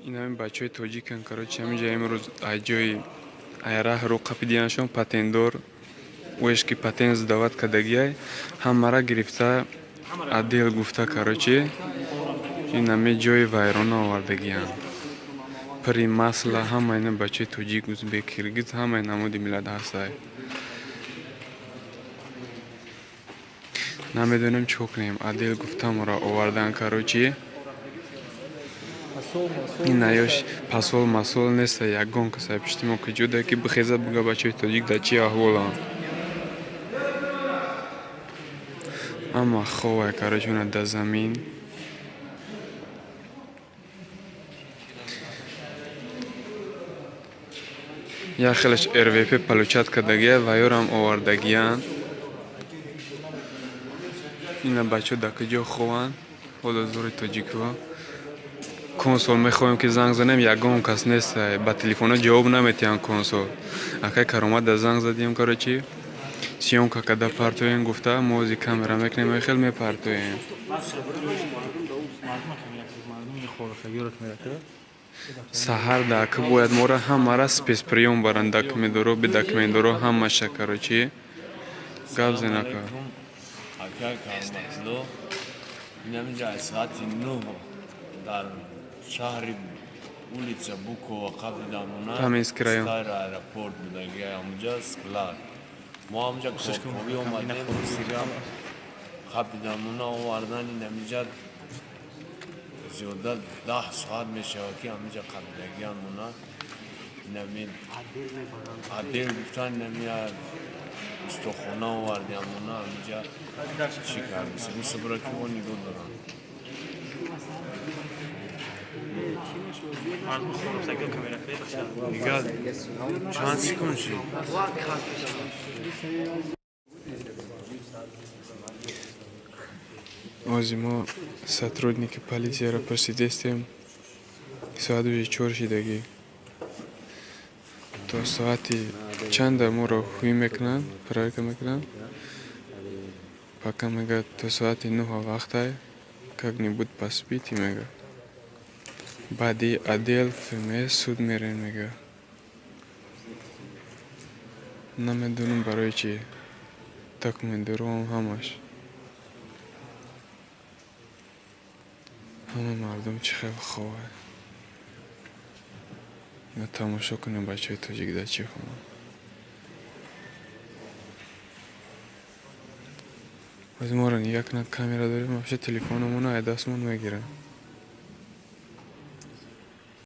این همین بچه های توجیکن کراچی همینجا امروز جای ایراه رو قپیدیانشون پتندور ویش که پتنز دعوت کدگیه هم مرا گرفته عدیل گفته کراچی این همه جای ویران آوردگیان پری مسئله همه این بچه توجیک ازبک کرگیز همه این نمودی میلاد هسته نمیدونم چو کنیم عدیل گفته مرا آوردن کراچی این نیاش پسول مسئول نیست یکگون کسای پشتیمو که جوده که بخیزه بگه بچه توجیک در چی احوالان اما خواه کراچونه در زمین یا خیلیش ارویپی پلوچت کدگیه و یورم آوردگیان این بچه دکه جا خوان خدا زور توجیکو کنسول میخوایم که زنگ زنیم یکگون کس نیست با تلفن جواب نمیتیان کنسول اکای کرامت در زنگ زدیم کراچی سیون که کده پرتوین گفته موزی کامرا میکنیم خیلی میپرتوین سهر داکه باید مورا همه سپیس پریوم برن داکمیندورو به داکمیندورو همه شکراچی گاب زنکا اینجا ساعت 9 در شهر улица Букова قبل تمیز کرایم ستار аэропорт بودگی همونجا سکلار ما همونجا کوی اومدیم قبل دامونا آوردن این همونجا زیاده 10 ساعت میشه که همونجا قبلگی همونا نمید عدیل گفتن نمیاد استخونه آوردی همونا همونجا چی کردیسه این سبرا که اون نگو دارن نگاه چند سکون شید اوزی ما сотрудники полиции را پرسیدستیم ساعت 4 شدگی تا ساعتی چند ما را خوی میکنن پرارکه میکنن پاکا میگه تا ساعت 9 وقت های کگنی بود پس بیتی میگه بعدی عدیل فیلمه سود میرین میگه نمیدونم برای چی داکومنترو هم همش همه مردم چه خیلی خواه یا تماشا کنیم بچه توجیک در چی خونه از ما را یک نک کامیرا داریم افشه تلفنمون های دستمون میگیرن